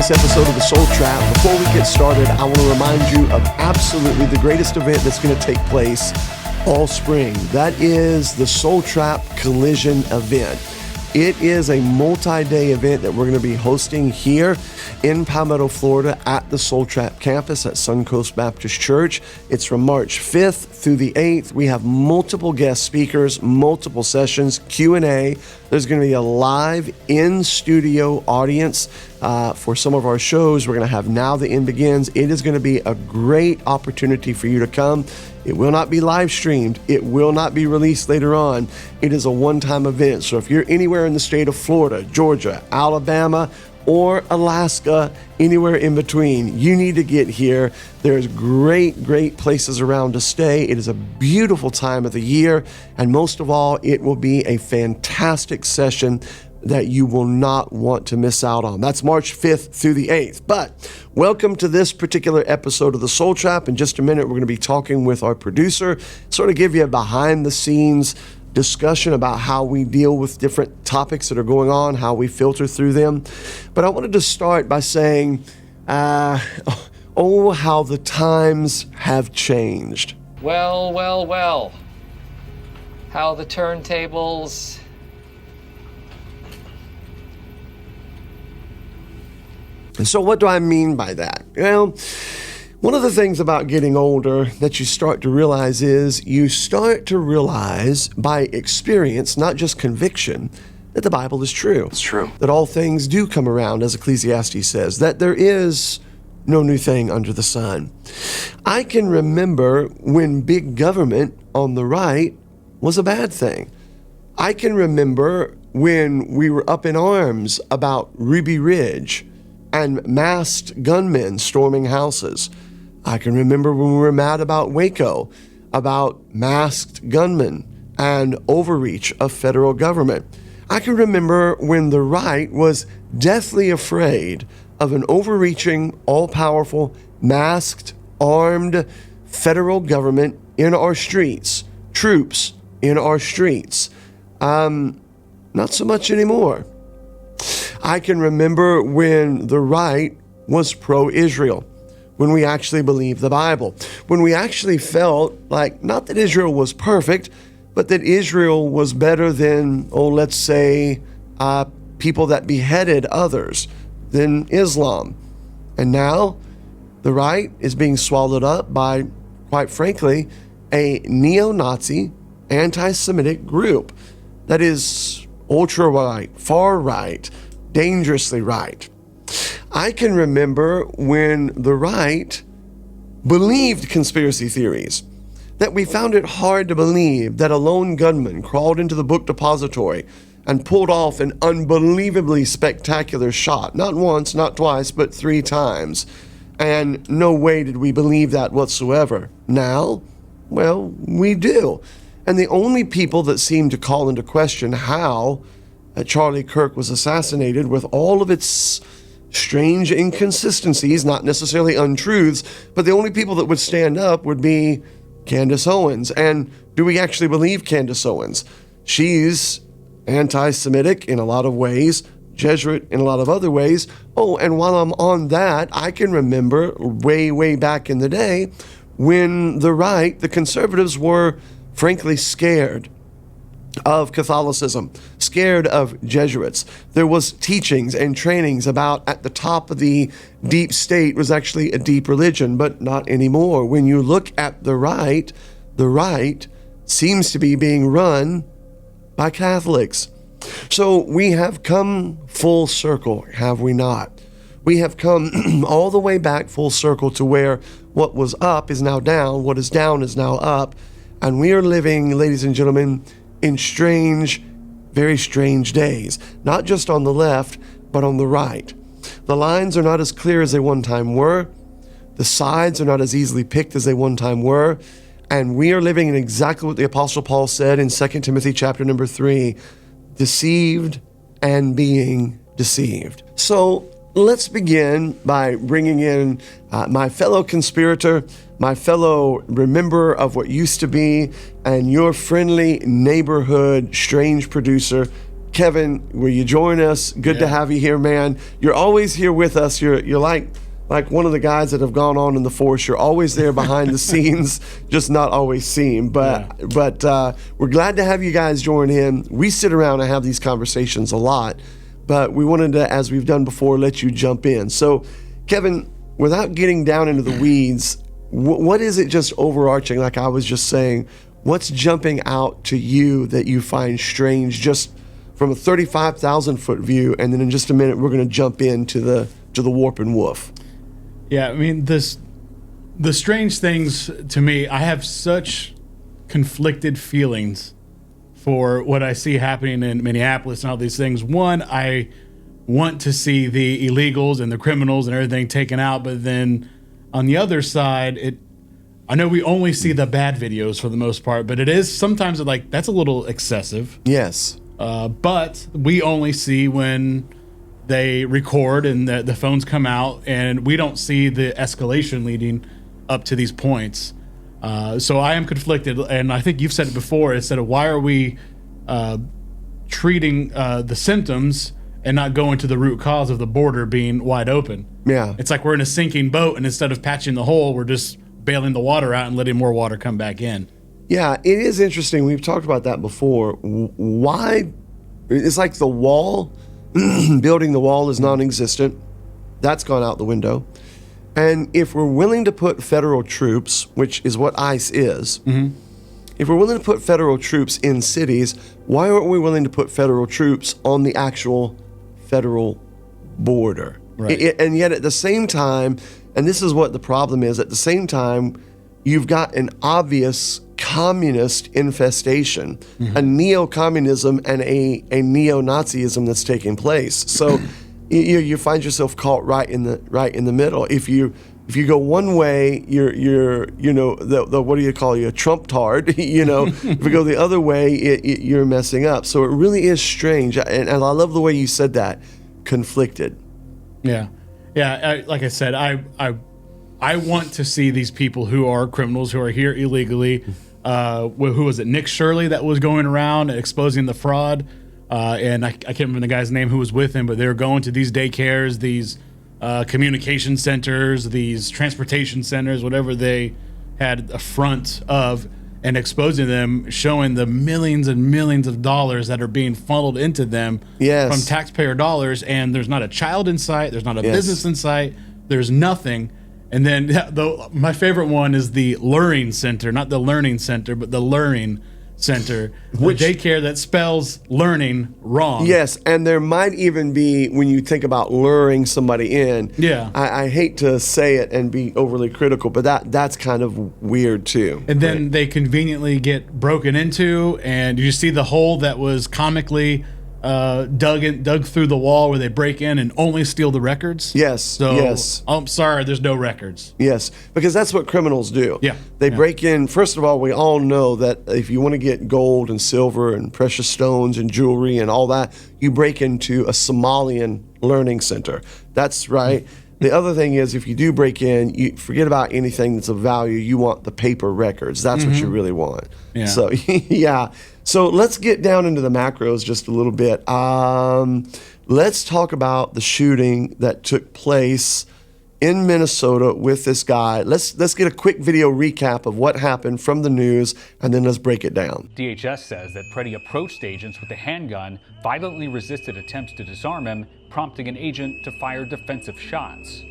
this episode of The Soul Trap. Before we get started, I want to remind you of absolutely the greatest event that's going to take place all spring. That is the Soul Trap Collision event. It is a multi-day event that we're going to be hosting here in Palmetto, Florida at the Soul Trap campus at Suncoast Baptist Church. It's from March 5th through the 8th. We have multiple guest speakers, multiple sessions, Q&A. There's going to be a live in-studio audience for some of our shows. We're going to have Now the End Begins. It is going to be a great opportunity for you to come. It will not be live streamed. It will not be released later on. It is a one-time event. So if you're anywhere in the state of Florida, Georgia, Alabama, or Alaska, anywhere in between, you need to get here. There's great places around to stay. It is a beautiful time of the year. And most of all, it will be a fantastic session that you will not want to miss out on. That's March 5th through the 8th. But welcome to this particular episode of The Soul Trap. In just a minute, we're going to be talking with our producer, sort of give you a behind-the-scenes discussion about how we deal with different topics that are going on, how we filter through them. But I wanted to start by saying, oh, how the times have changed. Well. How the turntables... And so what do I mean by that? Well, one of the things about getting older that you start to realize is you start to realize by experience, not just conviction, that the Bible is true. It's true. That all things do come around, as Ecclesiastes says, that there is no new thing under the sun. I can remember when big government on the right was a bad thing. I can remember when we were up in arms about Ruby Ridge and masked gunmen storming houses. I can remember when we were mad about Waco, about masked gunmen and overreach of federal government. I can remember when the right was deathly afraid of an overreaching, all-powerful, masked, armed federal government in our streets, troops in our streets. Not so much anymore. I can remember when the right was pro-Israel, when we actually believed the Bible, when we actually felt like, not that Israel was perfect, but that Israel was better than, let's say, people that beheaded others, than Islam. And now the right is being swallowed up by, quite frankly, a neo-Nazi, anti-Semitic group that is ultra-right, far-right, dangerously right. I can remember when the right believed conspiracy theories, that we found it hard to believe that a lone gunman crawled into the book depository and pulled off an unbelievably spectacular shot, not once, not twice, but 3 times. And no way did we believe that whatsoever. Now, well, we do. And the only people that seem to call into question how Charlie Kirk was assassinated, with all of its strange inconsistencies, not necessarily untruths, but the only people that would stand up would be Candace Owens. And do we actually believe Candace Owens? She's anti-Semitic in a lot of ways, Jesuit in a lot of other ways. Oh, and while I'm on that, I can remember way back in the day when the right, the conservatives, were frankly scared of Catholicism, scared of Jesuits. There was teachings and trainings about at the top of the deep state was actually a deep religion, but not anymore. When you look at the right seems to be being run by Catholics. So we have come full circle, have we not? We have come all the way back full circle to where what was up is now down, what is down is now up, and we are living, ladies and gentlemen, in strange, very strange days, not just on the left, but on the right. The lines are not as clear as they one time were. The sides are not as easily picked as they one time were. And we are living in exactly what the Apostle Paul said in 2 Timothy chapter number 3, deceived and being deceived. So let's begin by bringing in my fellow conspirator, my fellow remember of what used to be, and your friendly neighborhood strange producer, Kevin, will you join us? Good to have you here, man. You're always here with us. You're like one of the guys that have gone on in the force. You're always there behind the scenes, just not always seen. But we're glad to have you guys join in. We sit around and have these conversations a lot, but we wanted to, as we've done before, let you jump in. So, Kevin, without getting down into the weeds, what is it just overarching, like I was just saying, what's jumping out to you that you find strange just from a 35,000 foot view? And then in just a minute, we're going to jump into the warp and woof. Yeah, I mean, the strange things to me, I have such conflicted feelings for what I see happening in Minneapolis and all these things. One, I want to see the illegals and the criminals and everything taken out, but then on the other side, I know we only see the bad videos for the most part, but it is sometimes like that's a little excessive. Yes. But we only see when they record and the phones come out, and we don't see the escalation leading up to these points. So I am conflicted, and I think you've said it before, instead of why are we treating the symptoms and not going to the root cause of the border being wide open. Yeah. It's like we're in a sinking boat, and instead of patching the hole, we're just bailing the water out and letting more water come back in. Yeah, it is interesting. We've talked about that before. Why? It's like the wall, building the wall is non-existent. That's gone out the window. And if we're willing to put federal troops, which is what ICE is, if we're willing to put federal troops in cities, why aren't we willing to put federal troops on the actual federal border? Right. And yet at the same time, and this is what the problem is, at the same time, you've got an obvious communist infestation, a neo-communism and a neo-Nazism that's taking place. So you find yourself caught right in the middle. If you go one way, you're the what do you call you, a Trump-tard, If you go the other way, you're messing up. So it really is strange, and I love the way you said that, conflicted. Yeah. Like I said, I want to see these people who are criminals, who are here illegally. Who was it? Nick Shirley that was going around exposing the fraud. And I can't remember the guy's name who was with him, but they were going to these daycares, these communication centers, these transportation centers, whatever they had a front of, and exposing them, showing the millions and millions of dollars that are being funneled into them from taxpayer dollars. And there's not a child in sight. There's not a business in sight. There's nothing. And then my favorite one is the luring center, not the learning center, but the luring center, which daycare that spells learning wrong. Yes, and there might even be, when you think about luring somebody in, I hate to say it and be overly critical, but that's kind of weird too. And then they conveniently get broken into, and you see the hole that was comically dug through the wall where they break in and only steal the records. Yes. So I'm sorry, there's no records. Yes, because that's what criminals do. Yeah. They break in. First of all, we all know that if you want to get gold and silver and precious stones and jewelry and all that, you break into a Somalian learning center. That's right. The other thing is, if you do break in, you forget about anything that's of value. You want the paper records. That's what you really want. Yeah. So, yeah. So let's get down into the macros just a little bit. Let's talk about the shooting that took place in Minnesota with this guy. Let's get a quick video recap of what happened from the news, and then let's break it down. DHS says that Preddy approached agents with a handgun, violently resisted attempts to disarm him, prompting an agent to fire defensive shots.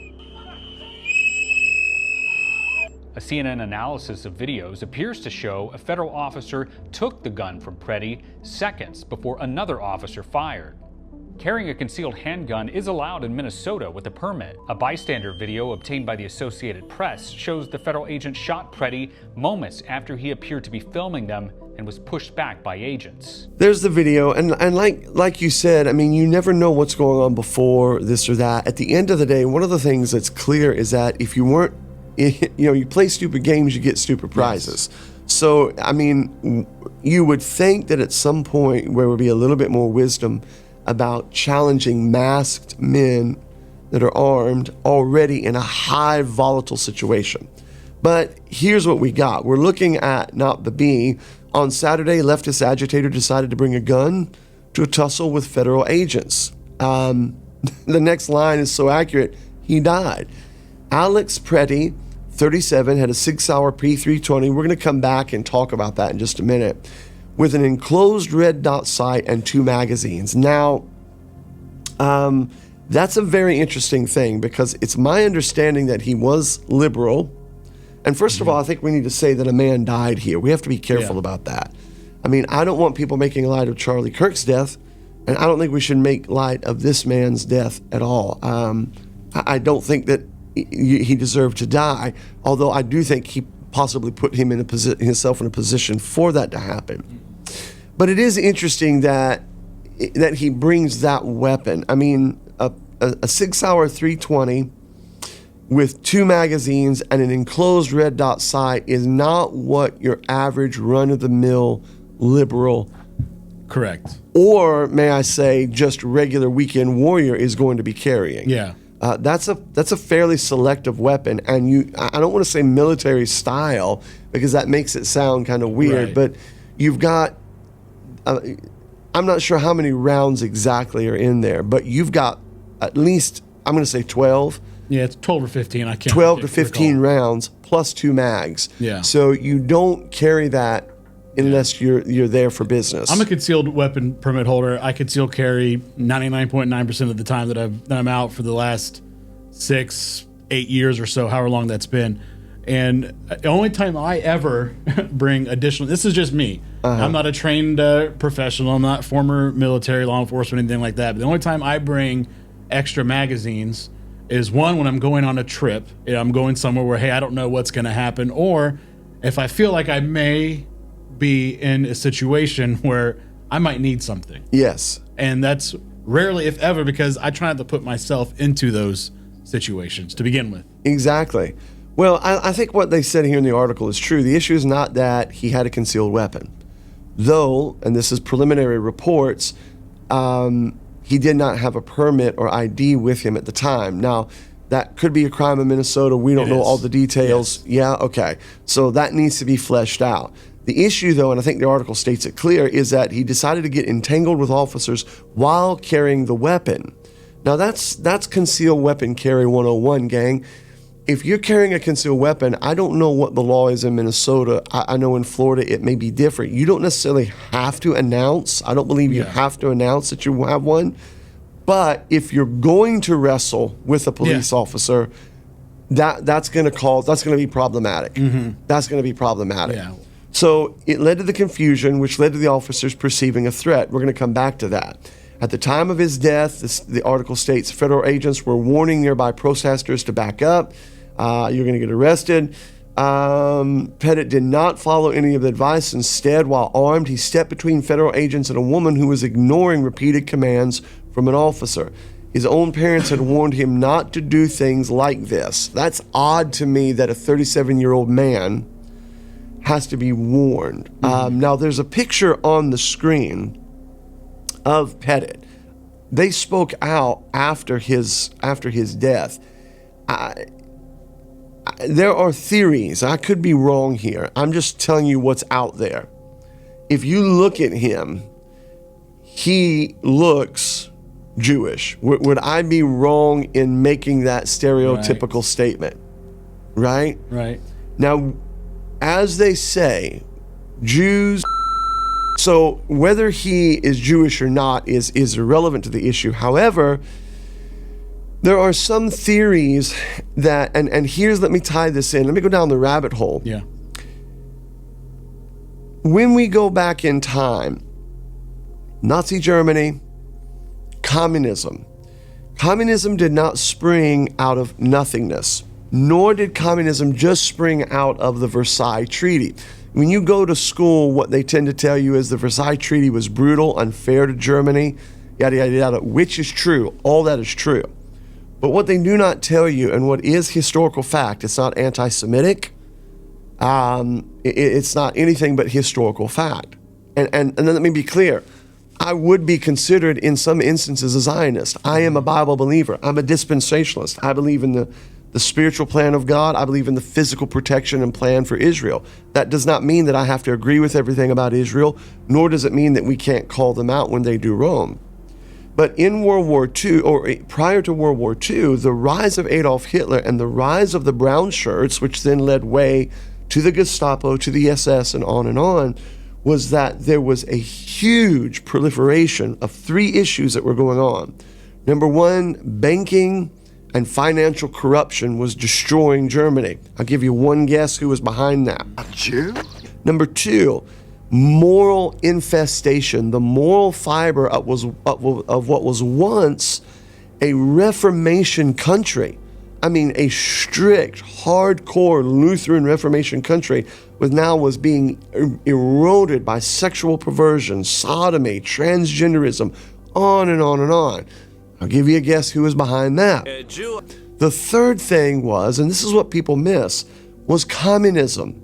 A CNN analysis of videos appears to show a federal officer took the gun from Preddy seconds before another officer fired. Carrying a concealed handgun is allowed in Minnesota with a permit. A bystander video obtained by the Associated Press shows the federal agent shot Preddy moments after he appeared to be filming them and was pushed back by agents. There's the video, and like you said, I mean, you never know what's going on before this or that. At the end of the day, one of the things that's clear is that if you weren't, you play stupid games, you get stupid prizes. Yes. So, I mean, you would think that at some point there would be a little bit more wisdom about challenging masked men that are armed already in a high volatile situation. But here's what we got. We're looking at not the B. On Saturday, leftist agitator decided to bring a gun to a tussle with federal agents. The next line is so accurate, he died. Alex Pretty, 37, had a 6-hour P320. We're going to come back and talk about that in just a minute. With an enclosed red dot sight and 2 magazines. Now, that's a very interesting thing because it's my understanding that he was liberal. And first of all, I think we need to say that a man died here. We have to be careful about that. I mean, I don't want people making light of Charlie Kirk's death, and I don't think we should make light of this man's death at all. I don't think that he deserved to die, although I do think he possibly put him in himself in a position for that to happen. But it is interesting that he brings that weapon. I mean, a 6-hour 320 with 2 magazines and an enclosed red dot sight is not what your average run-of-the-mill liberal, correct, or may I say, just regular weekend warrior is going to be carrying. Yeah. That's a fairly selective weapon, and I don't want to say military style because that makes it sound kind of weird, but you've got, I'm not sure how many rounds exactly are in there, but you've got at least, I'm going to say 12. Yeah, it's 12 or 15. I can't 12 to 15 rounds plus 2 mags. Yeah. So you don't carry that unless you're there for business. I'm a concealed weapon permit holder. I conceal carry 99.9% of the time that I'm out for the last 6-8 years or so, however long that's been. And the only time I ever bring additional, this is just me. I'm not a trained professional. I'm not former military, law enforcement, anything like that. But the only time I bring extra magazines is one, when I'm going on a trip. I'm going somewhere where, hey, I don't know what's going to happen. Or if I feel like I may be in a situation where I might need something. Yes. And that's rarely, if ever, because I try not to put myself into those situations to begin with. Exactly. Well, I think what they said here in the article is true. The issue is not that he had a concealed weapon. Though, and this is preliminary reports, he did not have a permit or ID with him at the time. Now, that could be a crime in Minnesota. We don't know all the details. Yes. Yeah, okay. So that needs to be fleshed out. The issue, though, and I think the article states it clear, is that he decided to get entangled with officers while carrying the weapon. Now, that's concealed weapon carry 101, gang. If you're carrying a concealed weapon, I don't know what the law is in Minnesota. I know in Florida it may be different. You don't necessarily have to announce. I don't believe you have to announce that you have one. But if you're going to wrestle with a police officer, that's going to be problematic. That's going to be problematic. Yeah. So it led to the confusion, which led to the officers perceiving a threat. We're going to come back to that. At the time of his death, the article states federal agents were warning nearby protesters to back up. You're going to get arrested. Pettit did not follow any of the advice. Instead, while armed, he stepped between federal agents and a woman who was ignoring repeated commands from an officer. His own parents had warned him not to do things like this. That's odd to me that a 37-year-old man has to be warned. Now, there's a picture on the screen of Pettit. They spoke out after his death. There are theories. I could be wrong here. I'm just telling you what's out there. If you look at him, he looks Jewish. Would I be wrong in making that stereotypical statement? Right? Right. Now, as they say, Jews... So whether he is Jewish or not is irrelevant to the issue. However, there are some theories that, and let me tie this in. Let me go down the rabbit hole. Yeah. When we go back in time, Nazi Germany, communism did not spring out of nothingness, nor did communism just spring out of the Versailles Treaty. When you go to school, what they tend to tell you is the Versailles Treaty was brutal, unfair to Germany, yada, yada, yada, which is true. All that is true. But what they do not tell you, and what is historical fact, it's not anti-Semitic, it's not anything but historical fact. And then let me be clear. I would be considered in some instances a Zionist. I am a Bible believer. I'm a dispensationalist. I believe in the spiritual plan of God. I believe in the physical protection and plan for Israel. That does not mean that I have to agree with everything about Israel, nor does it mean that we can't call them out when they do wrong. But in World War II, or prior to World War II, the rise of Adolf Hitler and the rise of the brown shirts, which then led way to the Gestapo, to the SS, and on, was that there was a huge proliferation of 3 issues that were going on. Number 1, banking and financial corruption was destroying Germany. I'll give you one guess who was behind that. A Jew? Number 2, moral infestation, the moral fiber of what was once a Reformation country. I mean, a strict, hardcore Lutheran Reformation country was being eroded by sexual perversion, sodomy, transgenderism, on and on and on. I'll give you a guess who was behind that. The third thing was, and this is what people miss, was communism.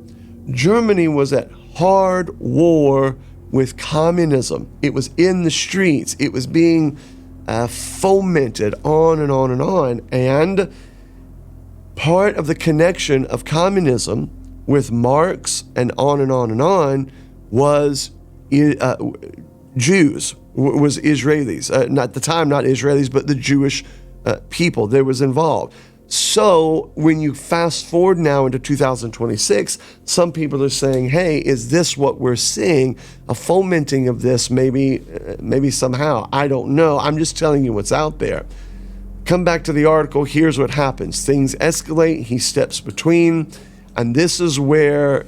Germany was at hard war with communism. It was in the streets. It was being fomented on and on and on. And part of the connection of communism with Marx and on was Jews, was Israelis. At the time, not Israelis, but the Jewish people that was involved. So when you fast forward now into 2026, some people are saying, hey, is this what we're seeing? A fomenting of this maybe somehow. I don't know. I'm just telling you what's out there. Come back to the article. Here's what happens. Things escalate. He steps between. And this is where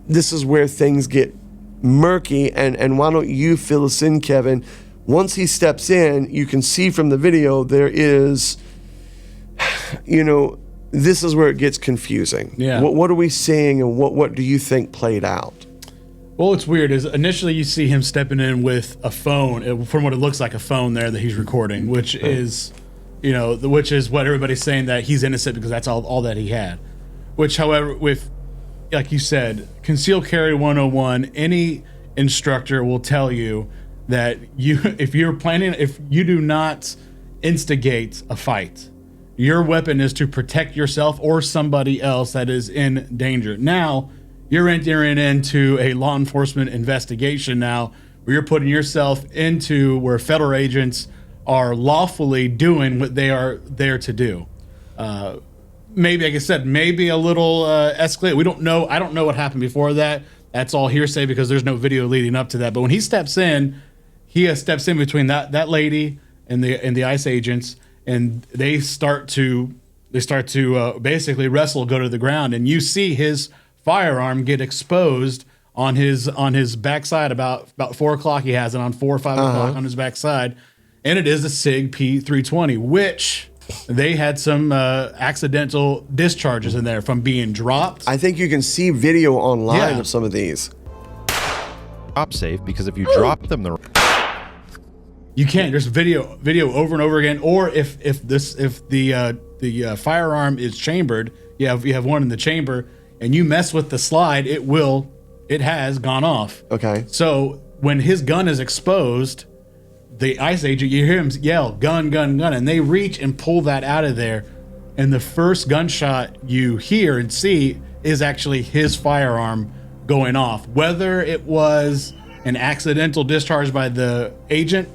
things get murky. And why don't you fill us in, Kevin? Once he steps in, you can see from the video there is, this is where it gets confusing. Yeah. What are we seeing, and what do you think played out? Well, what's weird is initially you see him stepping in with a phone, from what it looks like a phone there that he's recording, which is, which is what everybody's saying, that he's innocent because that's all that he had. Which, however, with, like you said, concealed carry 101, any instructor will tell you that if you do not instigate a fight, your weapon is to protect yourself or somebody else that is in danger. Now, you're entering into a law enforcement investigation now, where you're putting yourself into where federal agents are lawfully doing what they are there to do. Maybe, like I said, maybe a little escalate. We don't know. I don't know what happened before that. That's all hearsay because there's no video leading up to that. But when he steps in, steps in between that lady and the ICE agents, and they start to basically wrestle, go to the ground, and you see his firearm get exposed on his backside about 4 o'clock. He has it on 4 or 5 o'clock on his backside, and it is a SIG P320, which they had some accidental discharges in there from being dropped. I think you can see video online of some of these. Drop safe, because if you drop them you can't. There's video over and over again. Or if the firearm is chambered, you have one in the chamber, and you mess with the slide, it has gone off. Okay. So when his gun is exposed, the ICE agent, you hear him yell, "Gun, gun, gun," and they reach and pull that out of there. And the first gunshot you hear and see is actually his firearm going off. Whether it was an accidental discharge by the agent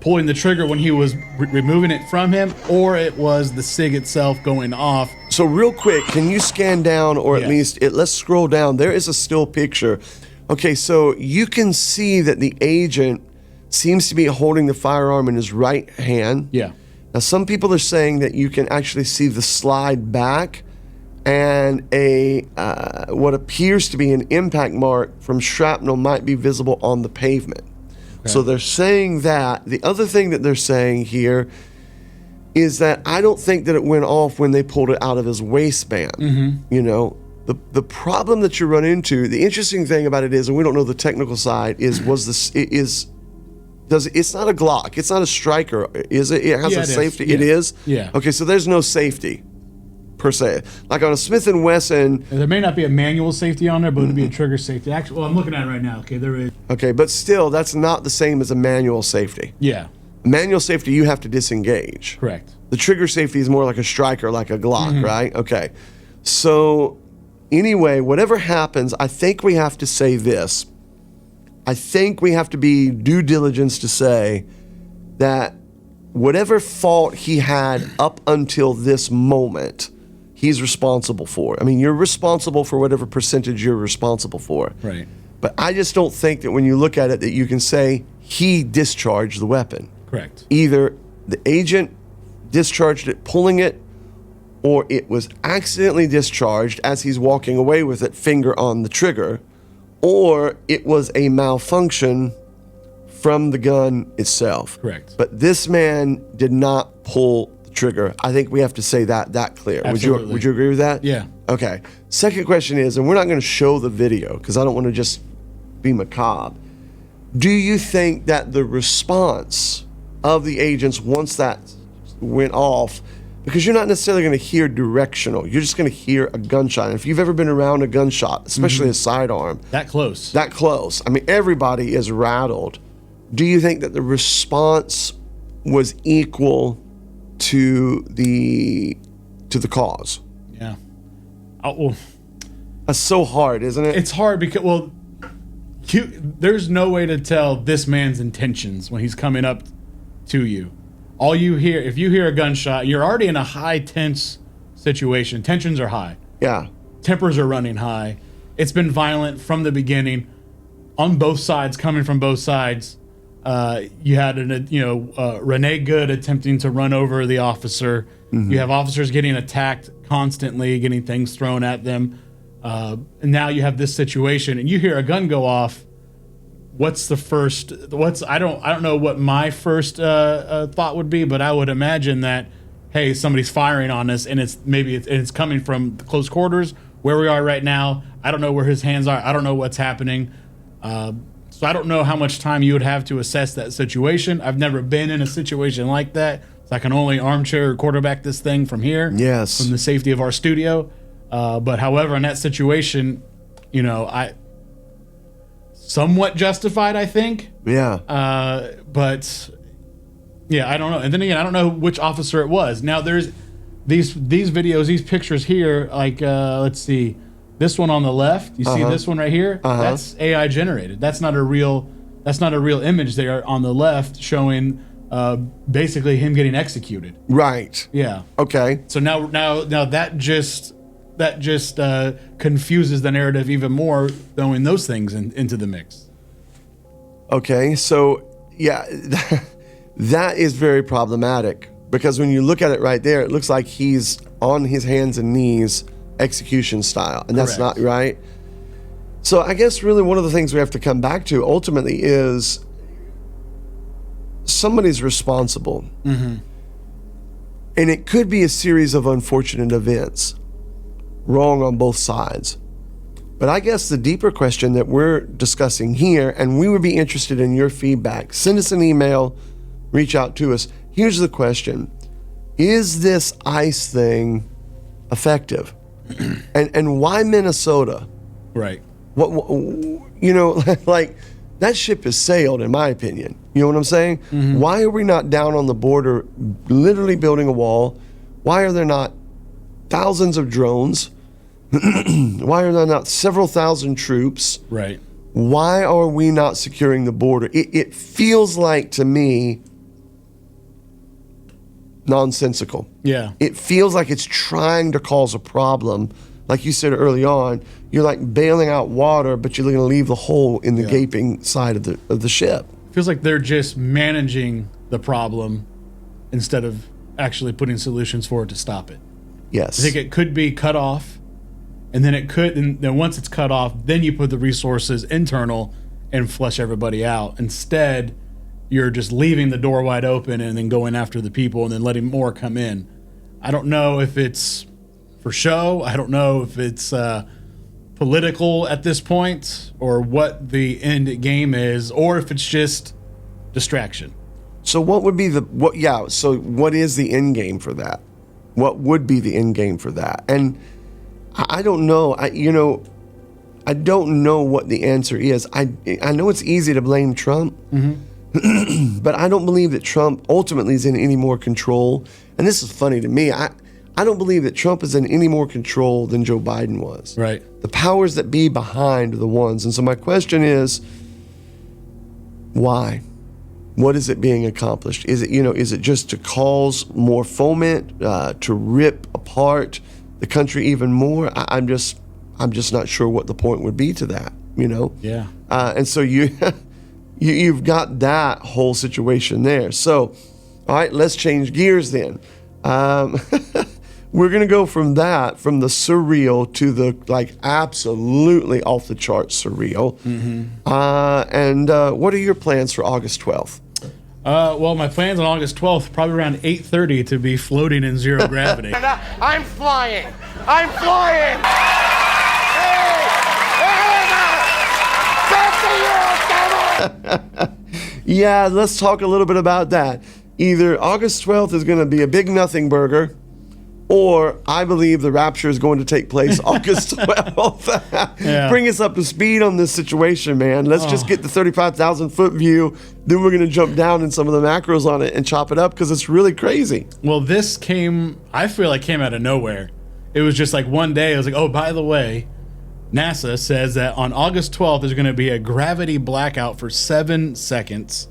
pulling the trigger when he was removing it from him, or it was the SIG itself going off. So real quick, can you scan down, or at least let's scroll down. There is a still picture. Okay, so you can see that the agent seems to be holding the firearm in his right hand. Yeah. Now, some people are saying that you can actually see the slide back and what appears to be an impact mark from shrapnel might be visible on the pavement. Okay. So they're saying that. The other thing that they're saying here is that I don't think that it went off when they pulled it out of his waistband. Mm-hmm. The problem that you run into, the interesting thing about it is, and we don't know the technical side, it's not a Glock, it's not a striker, is it? It has a safety. It is? Yeah. Okay, so there's no safety per se. Like on a Smith & Wesson. There may not be a manual safety on there, but it'd be a trigger safety. Actually, I'm looking at it right now. Okay, there is. Okay, but still, that's not the same as a manual safety. Yeah. Manual safety, you have to disengage. Correct. The trigger safety is more like a striker, like a Glock, right? Okay. So anyway, whatever happens, I think we have to say this. I think we have to be due diligence to say that whatever fault he had up until this moment, he's responsible for. I mean, you're responsible for whatever percentage you're responsible for. Right. But I just don't think that when you look at it that you can say he discharged the weapon. Correct. Either the agent discharged it pulling it, or it was accidentally discharged as he's walking away with it, finger on the trigger, or it was a malfunction from the gun itself. Correct. But this man did not pull the trigger. I think we have to say that clear. Absolutely. Would you agree with that? Yeah. Okay. Second question is, and we're not going to show the video because I don't want to just be macabre. Do you think that the response of the agents once that went off, because you're not necessarily going to hear directional, you're just going to hear a gunshot. And if you've ever been around a gunshot, especially a sidearm, That close. that close, I mean, everybody is rattled. Do you think that the response was equal to the cause? Yeah. Well, That's so hard, isn't it? it's hard because, well, there's no way to tell this man's intentions when he's coming up to you. All you hear, if you hear a gunshot, you're already in a high tense situation. Tensions are high. Yeah. Tempers are running high. It's been violent from the beginning on both sides, coming from both sides. You had Renee Good attempting to run over the officer. You have officers getting attacked constantly, getting things thrown at them. And now you have this situation, and you hear a gun go off. What's the first? I don't know what my first thought would be, but I would imagine that, hey, somebody's firing on us, and it's coming from close quarters where we are right now. I don't know where his hands are. I don't know what's happening. So I don't know how much time you would have to assess that situation. I've never been in a situation like that, so I can only armchair or quarterback this thing from here. Yes. From the safety of our studio. But however, in that situation, I somewhat justified, I think. Yeah. But yeah, I don't know. And then again, I don't know which officer it was. Now there's these videos, these pictures here. Like let's see, this one on the left. You see this one right here? That's AI generated. That's not a real image there on the left showing basically him getting executed. Right. Yeah. Okay. So now that just confuses the narrative even more, throwing those things into the mix. Okay. So yeah, that is very problematic because when you look at it right there, it looks like he's on his hands and knees, execution style, and that's Correct. not right. So I guess really one of the things we have to come back to ultimately is somebody's responsible. And it could be a series of unfortunate events, wrong on both sides. But I guess the deeper question that we're discussing here, and we would be interested in your feedback, send us an email, reach out to us. Here's the question. Is this ICE thing effective? And why Minnesota? Right. What like that ship has sailed, in my opinion. You know what I'm saying? Why are we not down on the border, literally building a wall? Why are there not thousands of drones? Why are there not several thousand troops? Right. Why are we not securing the border? It feels like to me nonsensical. Yeah. It feels like it's trying to cause a problem. Like you said early on, you're like bailing out water, but you're going to leave the hole in the gaping side of the ship. Feels like they're just managing the problem instead of actually putting solutions for it to stop it. Yes. I think it could be cut off, and then once it's cut off, then you put the resources internal and flush everybody out. Instead, you're just leaving the door wide open and then going after the people and then letting more come in. I don't know if it's for show. I don't know if it's political at this point or what the end game is, or if it's just distraction. So what would be so what is the end game for that? What would be the end game for that? And I don't know. I don't know what the answer is. I know it's easy to blame Trump. But I don't believe that Trump ultimately is in any more control. And this is funny to me. I don't believe that Trump is in any more control than Joe Biden was. Right. The powers that be behind are the ones. And so my question is, why? What is it being accomplished? Is it just to cause more foment, to rip apart the country even more? I'm just not sure what the point would be to that, Yeah. And so you've got that whole situation there. So, all right, let's change gears then. We're going to go from the surreal to the absolutely off the charts surreal. And what are your plans for August 12th? Well, my plans on August 12th, probably around 8:30 to be floating in zero gravity. I'm flying! I'm flying! Yeah, let's talk a little bit about that. Either August 12th is going to be a big nothing burger, or I believe the rapture is going to take place August 12th. Yeah. Bring us up to speed on this situation, man. Let's just get the 35,000 foot view. Then we're going to jump down in some of the macros on it and chop it up because it's really crazy. Well, this I feel like came out of nowhere. It was just like one day, I was like, oh, by the way, NASA says that on August 12th, there's going to be a gravity blackout for 7 seconds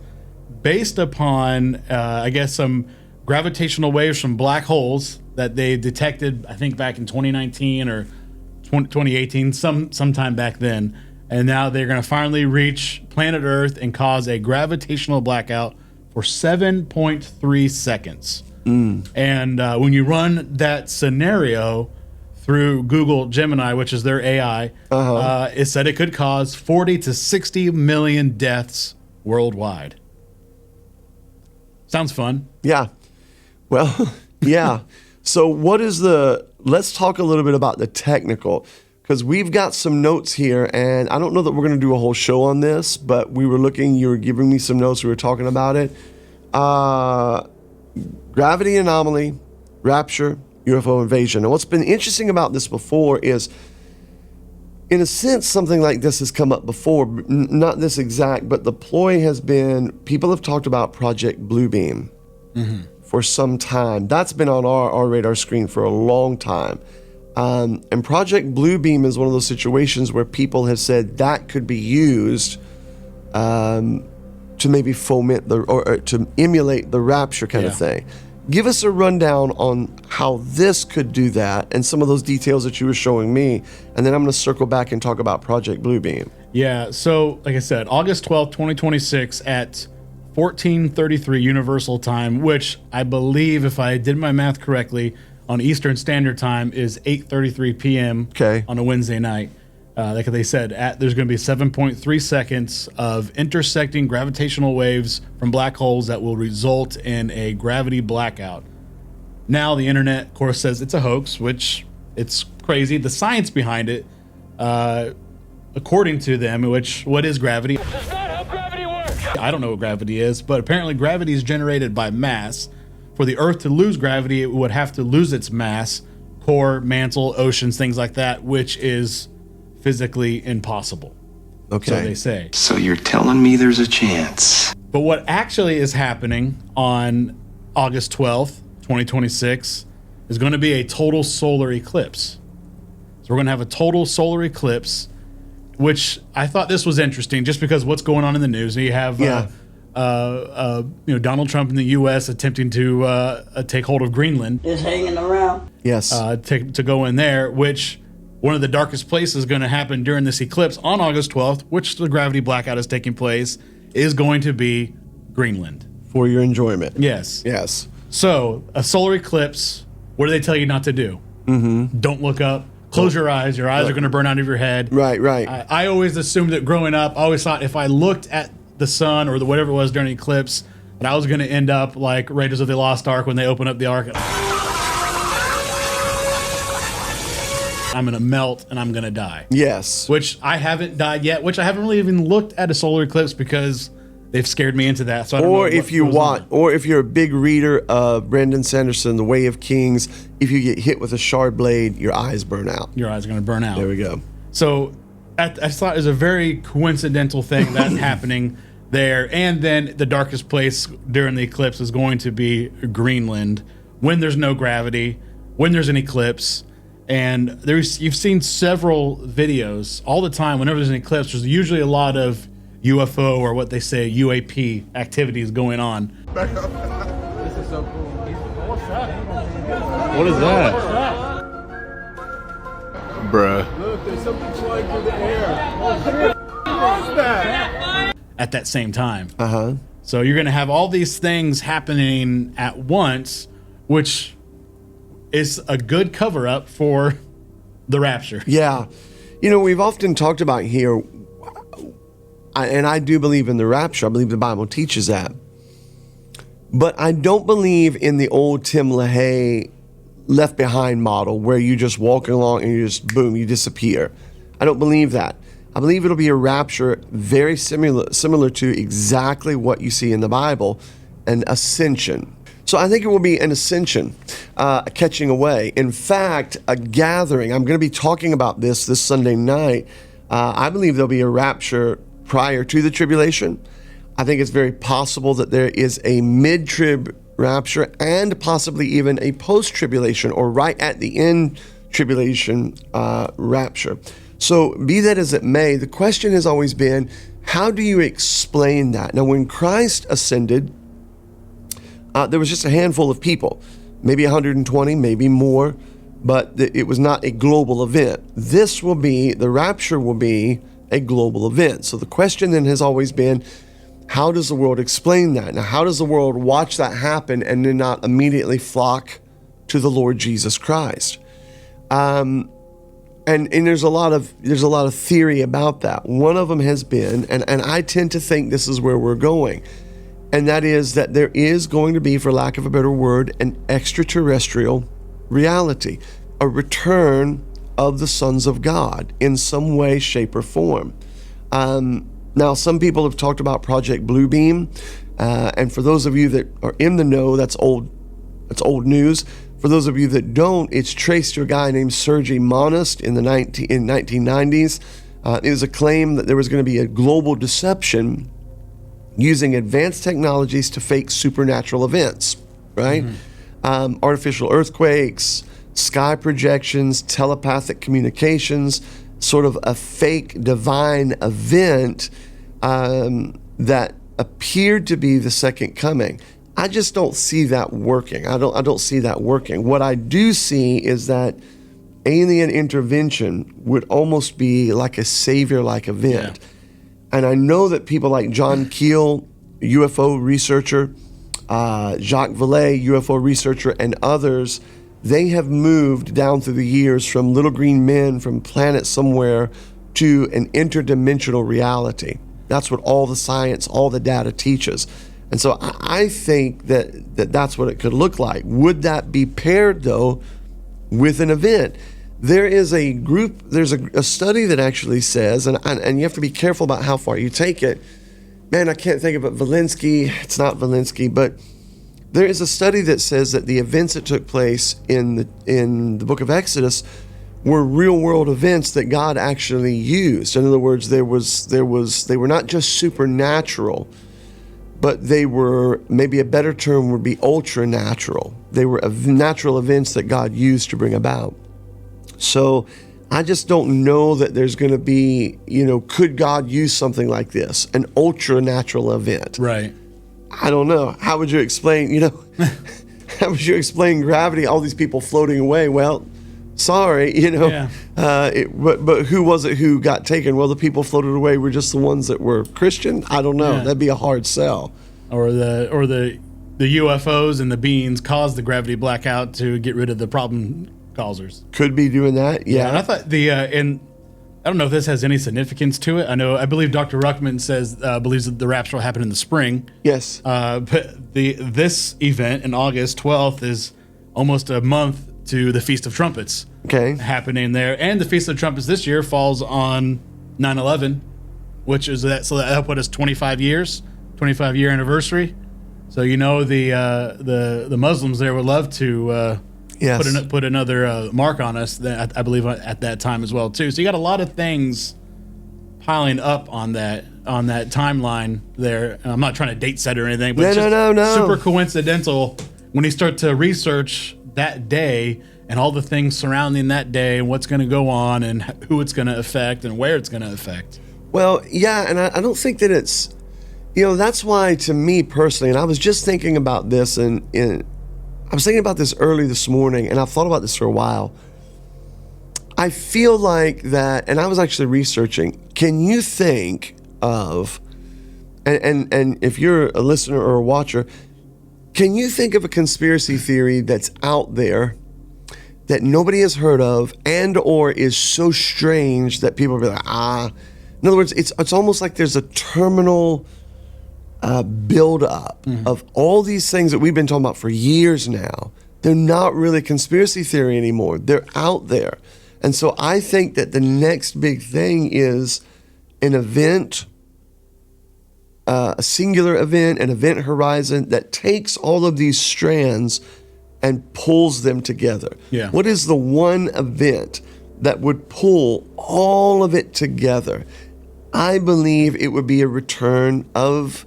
based upon, I guess, some gravitational waves from black holes that they detected, I think, back in 2019 or 2018, sometime back then. And now they're going to finally reach planet Earth and cause a gravitational blackout for 7.3 seconds. And when you run that scenario through Google Gemini, which is their AI, it said it could cause 40 to 60 million deaths worldwide. Sounds fun. Yeah. Well, yeah. So let's talk a little bit about the technical, because we've got some notes here, and I don't know that we're going to do a whole show on this, but you were giving me some notes, we were talking about it. Gravity anomaly, rapture, UFO invasion. And what's been interesting about this before is, in a sense, something like this has come up before, not this exact, but the ploy has been, people have talked about Project Bluebeam for some time. That's been on our radar screen for a long time. And Project Bluebeam is one of those situations where people have said that could be used to maybe foment or to emulate the rapture kind of thing. Give us a rundown on how this could do that and some of those details that you were showing me, and then I'm going to circle back and talk about Project Bluebeam. Yeah, so like I said, August 12th, 2026 at 14:33 Universal Time, which I believe, if I did my math correctly, on Eastern Standard Time is 8:33 p.m. On a Wednesday night. Like they said, there's going to be 7.3 seconds of intersecting gravitational waves from black holes that will result in a gravity blackout. Now, the internet, of course, says it's a hoax, which it's crazy. The science behind it, according to them, what is gravity? That's not how gravity works! I don't know what gravity is, but apparently gravity is generated by mass. For the Earth to lose gravity, it would have to lose its mass, core, mantle, oceans, things like that, which is physically impossible. Okay. So they say. So you're telling me there's a chance? But what actually is happening on August 12th, 2026, is going to be a total solar eclipse. So we're going to have a total solar eclipse, which I thought this was interesting just because what's going on in the news. You have Donald Trump in the U.S. attempting to take hold of Greenland. Just hanging around. Yes. To go in there, which one of the darkest places is going to happen during this eclipse on August 12th, which the gravity blackout is taking place, is going to be Greenland. For your enjoyment. Yes. Yes. So, a solar eclipse, what do they tell you not to do? Don't look up. Close your eyes. Your eyes are going to burn out of your head. Right. I always assumed that growing up, I always thought if I looked at the sun or whatever it was during the eclipse, that I was going to end up like Raiders of the Lost Ark when they open up the Ark. I'm going to melt and I'm going to die. Yes. Which I haven't died yet, which I haven't really even looked at a solar eclipse because they've scared me into that. So I don't know or if you're a big reader of Brandon Sanderson, The Way of Kings, if you get hit with a shard blade, your eyes burn out. Your eyes are going to burn out. There we go. So I thought it was a very coincidental thing that's happening. there. And then the darkest place during the eclipse is going to be Greenland, when there's no gravity, when there's an eclipse. And you've seen several videos all the time. Whenever there's an eclipse, there's usually a lot of UFO, or what they say, UAP activities going on. This is so cool. What's that? What is that? Bruh. Look, there's something flying through the air. Oh shit! What's that? At that same time. Uh-huh. So you're going to have all these things happening at once, which is a good cover-up for the rapture. Yeah. You know, we've often talked about here, and I do believe in the rapture. I believe the Bible teaches that. But I don't believe in the old Tim LaHaye Left Behind model where you just walk along and you just, boom, you disappear. I don't believe that. I believe it'll be a rapture very similar to exactly what you see in the Bible, an ascension. So I think it will be an ascension, a catching away. In fact, a gathering. I'm going to be talking about this Sunday night. I believe there'll be a rapture prior to the tribulation. I think it's very possible that there is a mid-trib rapture and possibly even a post-tribulation or right at the end tribulation rapture. So be that as it may, the question has always been, how do you explain that? Now, when Christ ascended, there was just a handful of people, maybe 120, maybe more, but it was not a global event. The rapture will be a global event. So the question then has always been, how does the world explain that? Now, how does the world watch that happen and then not immediately flock to the Lord Jesus Christ? And there's a lot of theory about that. One of them has been, and I tend to think this is where we're going, and that is that there is going to be, for lack of a better word, an extraterrestrial reality, a return of the sons of God in some way, shape, or form. Now, some people have talked about Project Bluebeam, and for those of you that are in the know, that's old news. For those of you that don't, it's traced to a guy named Sergei Monast in the 1990s. It was a claim that there was going to be a global deception using advanced technologies to fake supernatural events, right? Artificial earthquakes, sky projections, telepathic communications, sort of a fake divine event that appeared to be the second coming. I just don't see that working. I don't see that working. What I do see is that alien intervention would almost be like a savior-like event. Yeah. And I know that people like John Keel, UFO researcher, Jacques Vallée, UFO researcher, and others, they have moved down through the years from little green men from planet somewhere to an interdimensional reality. That's what all the science, all the data teaches. And so I think that's what it could look like. Would that be paired, though, with an event? There's a study that actually says, and you have to be careful about how far you take it. Man, I can't think of it. It's not Valinsky, but there is a study that says that the events that took place in the book of Exodus were real world events that God actually used. In other words, they were not just supernatural, but they were, maybe a better term would be ultra natural. They were natural events that God used to bring about. So I just don't know that there's going to be, could God use something like this, an ultra natural event? Right. I don't know. How would you explain, how would you explain gravity, all these people floating away? Well, sorry, Yeah. But who was it who got taken? Well, the people floated away were just the ones that were Christian? I don't know. Yeah. That'd be a hard sell. Or the UFOs and the beings caused the gravity blackout to get rid of the problem causers. Could be doing that, yeah. And I thought and I don't know if this has any significance to it. I believe Dr. Ruckman believes that the rapture will happen in the spring. Yes. But this event in August 12th is almost a month to the Feast of Trumpets happening there. And the Feast of Trumpets this year falls on 9/11, which is that'll put us 25 year anniversary. So the Muslims there would love to put another mark on us, I believe, at that time as well too. So you got a lot of things piling up on that on that timeline there. I'm not trying to date set or anything, but No, it's just no. super coincidental when you start to research that day and all the things surrounding that day and what's going to go on and who it's going to affect and where it's going to affect. Well, yeah, and I don't think that it's, that's why to me personally, and I was just thinking about this, I was thinking about this early this morning, and I've thought about this for a while. I feel like that, and I was actually researching, can you think of, and if you're a listener or a watcher, can you think of a conspiracy theory that's out there that nobody has heard of and or is so strange that people will be like, in other words, it's almost like there's a terminal build-up of all these things that we've been talking about for years now. They're not really conspiracy theory anymore. They're out there. And so I think that the next big thing is an event, a singular event, an event horizon that takes all of these strands and pulls them together. Yeah. What is the one event that would pull all of it together? I believe it would be a return of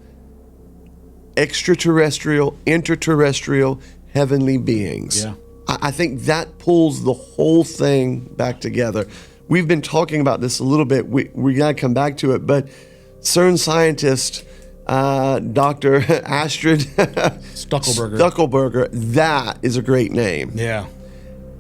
extraterrestrial, interterrestrial, heavenly beings. Yeah. I think that pulls the whole thing back together. We've been talking about this a little bit. We got to come back to it, but CERN scientist Dr. Astrid Stuckelberger, that is a great name. Yeah.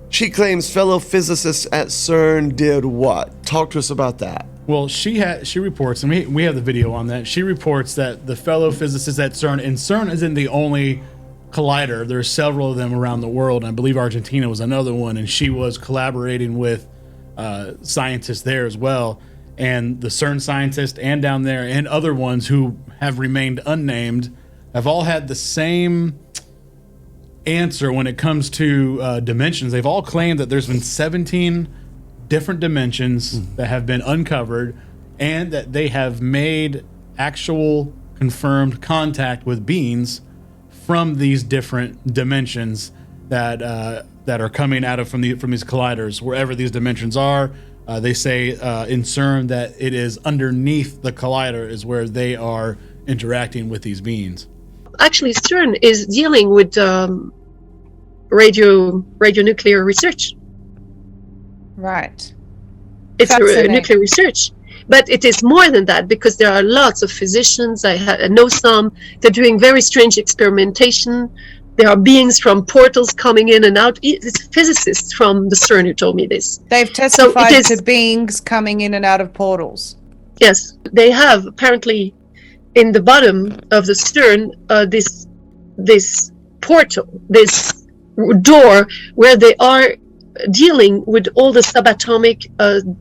She claims fellow physicists at CERN did what? Talk to us about that. Well, she reports, and we have the video on that. She reports that the fellow physicists at CERN, and CERN isn't the only collider. There's several of them around the world. And I believe Argentina was another one, and she was collaborating with scientists there as well. And the CERN scientists and down there and other ones who have remained unnamed have all had the same answer when it comes to dimensions. They've all claimed that there's been 17 different dimensions that have been uncovered and that they have made actual confirmed contact with beings from these different dimensions that are coming out of from these colliders, wherever these dimensions are. They say in CERN that it is underneath the collider is where they are interacting with these beings. Actually, CERN is dealing with radionuclear research. Right. It's nuclear research. But it is more than that, because there are lots of physicians. I know some. They're doing very strange experimentation. There are beings from portals coming in and out. It's physicists from the CERN who told me this. They've testified to beings coming in and out of portals. Yes. They have, apparently, in the bottom of the CERN, this portal, this door, where they are dealing with all the subatomic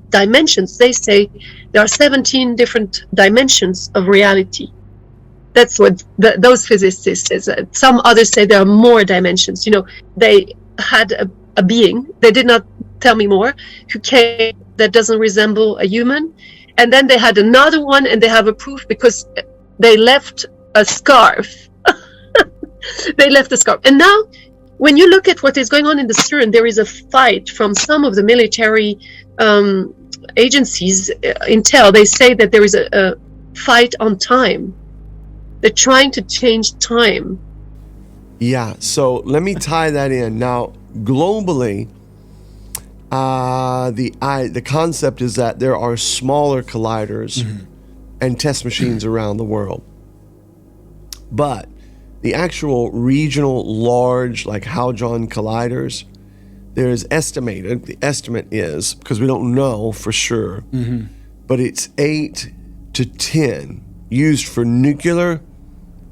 dimensions. They say there are 17 different dimensions of reality. That's what those physicists say. Some others say there are more dimensions. They had a being, they did not tell me more, who came that doesn't resemble a human. And then they had another one, and they have a proof because they left a scarf. They left a scarf. And now, when you look at what is going on in the CERN, there is a fight from some of the military agencies, intel. They say that there is a fight on time. They're trying to change time. Yeah, so let me tie that in. Now, globally, the concept is that there are smaller colliders and test machines around the world. But the actual regional large, like Hadron colliders, there is estimated, the estimate is, because we don't know for sure, but it's 8 to 10 used for nuclear,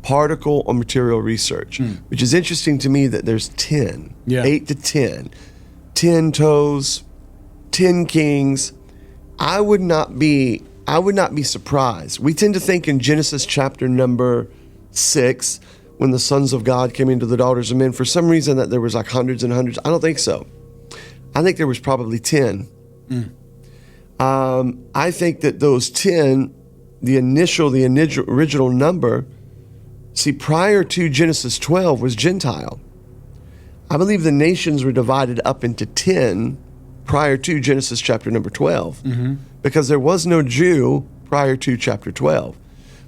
particle, or material research, which is interesting to me that there's 10, 8 to 10, 10 toes, 10 kings. I would not be surprised. We tend to think in Genesis chapter number 6, when the sons of God came into the daughters of men, for some reason that there was like hundreds and hundreds. I don't think so. I think there was probably 10. I think that those 10, the original number, see, prior to Genesis 12 was Gentile. I believe the nations were divided up into 10 prior to Genesis chapter number 12, because there was no Jew prior to chapter 12.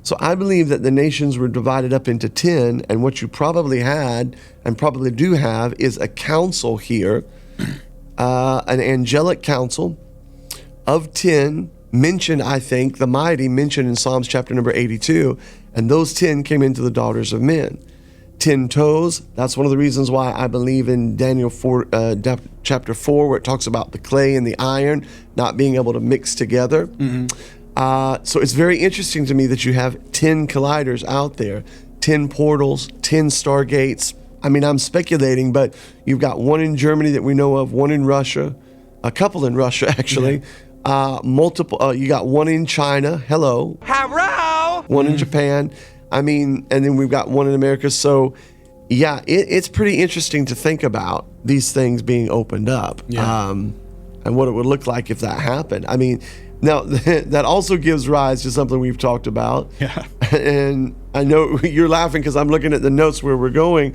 So I believe that the nations were divided up into 10, and what you probably had and probably do have is a council here, an angelic council of 10, mentioned, I think, the mighty mentioned in Psalms chapter number 82, and those 10 came into the daughters of men. 10 toes, that's one of the reasons why I believe in Daniel 4, chapter 4, where it talks about the clay and the iron not being able to mix together. So it's very interesting to me that you have 10 colliders out there, 10 portals, 10 stargates. I mean, I'm speculating, but you've got one in Germany that we know of, one in Russia, a couple in Russia, actually. Multiple, you got one in China, hello. One in Japan. I mean, and then we've got one in America. So, yeah, it's pretty interesting to think about these things being opened up, and what it would look like if that happened. I mean, now that also gives rise to something we've talked about. Yeah. And I know you're laughing because I'm looking at the notes where we're going.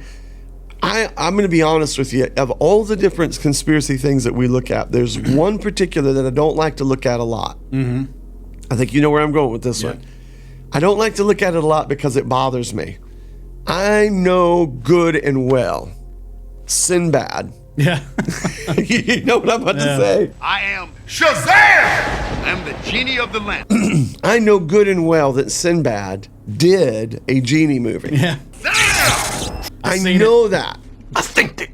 I'm going to be honest with you. Of all the different conspiracy things that we look at, there's one particular that I don't like to look at a lot. I think you know where I'm going with this one. I don't like to look at it a lot because it bothers me. I know good and well Sinbad. Yeah. You know what I'm about to say? I am Shazam! I'm the genie of the lamp. I know good and well that Sinbad did a genie movie. Yeah. I know that. I think it.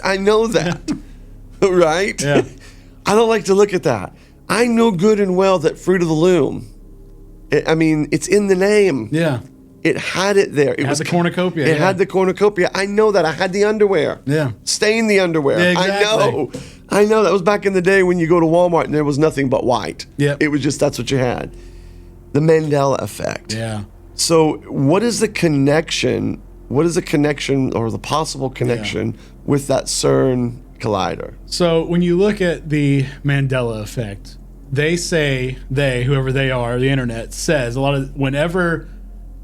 I know that. Right? Yeah. I don't like to look at that. I know good and well that Fruit of the Loom, I mean, it's in the name. Yeah. It had it there. It was the cornucopia. It had the cornucopia. I know that. I had the underwear. Yeah. Stain the underwear. Yeah, exactly. I know. That was back in the day when you go to Walmart and there was nothing but white. Yeah. It was just, that's what you had. The Mandela effect. Yeah. So what is the connection? What is the connection or the possible connection with that CERN collider? So when you look at the Mandela effect, they say, whoever they are, the internet says a lot of, whenever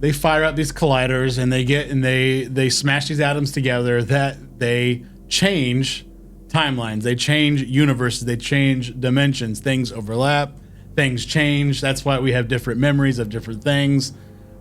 they fire up these colliders and they smash these atoms together, that they change timelines, they change universes, they change dimensions, things overlap, things change. That's why we have different memories of different things.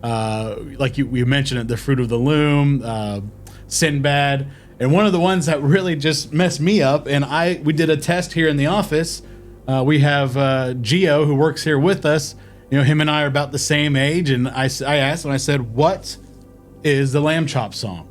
Like we mentioned it, the Fruit of the Loom, Sinbad, and one of the ones that really just messed me up, and we did a test here in the office. We have Gio, who works here with us. You know, him and I are about the same age, and I asked him, I said, "What is the Lamb Chop song?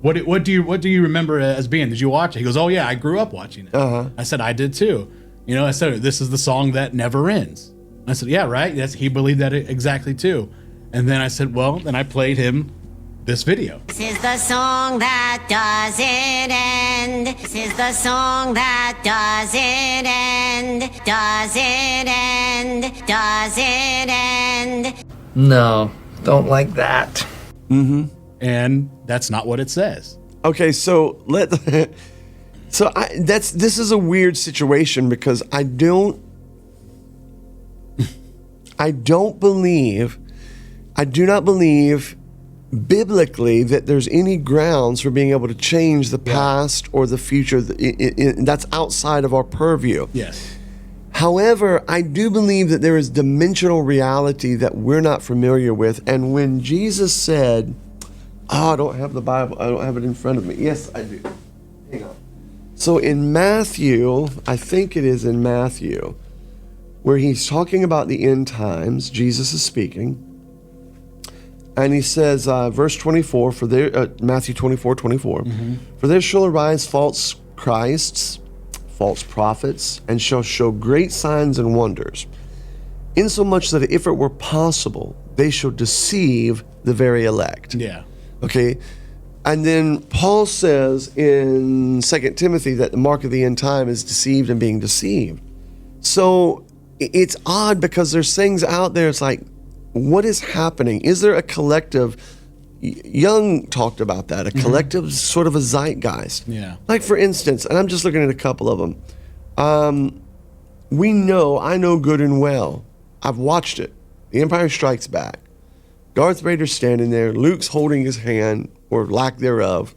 What do you remember as being? Did you watch it?" He goes, "Oh yeah, I grew up watching it." I said, "I did too." You know, I said, "This is the song that never ends." I said, "Yeah, right." Yes, he believed that exactly too. And then I said, "Well," then I played him this video. This is the song that doesn't end. This is the song that doesn't end. Doesn't end. Doesn't end. No, don't like that. And that's not what it says. Okay, so this is a weird situation because I do not believe biblically that there's any grounds for being able to change the past or the future. That's outside of our purview. Yes. However, I do believe that there is dimensional reality that we're not familiar with. And when Jesus said, I don't have the Bible, I don't have it in front of me. Yes, I do. Hang on. So in Matthew, I think it is in Matthew, where he's talking about the end times, Jesus is speaking. And he says, verse 24, Matthew 24:24, for there shall arise false Christs, false prophets, and shall show great signs and wonders, insomuch that if it were possible, they shall deceive the very elect. Yeah. Okay. And then Paul says in 2 Timothy that the mark of the end time is deceived and being deceived. So it's odd because there's things out there, it's like, what is happening? Is there a collective? Young talked about that, a collective sort of a zeitgeist. Yeah. Like for instance, and I'm just looking at a couple of them. I know good and well. I've watched it. The Empire Strikes Back. Darth Vader's standing there. Luke's holding his hand, or lack thereof.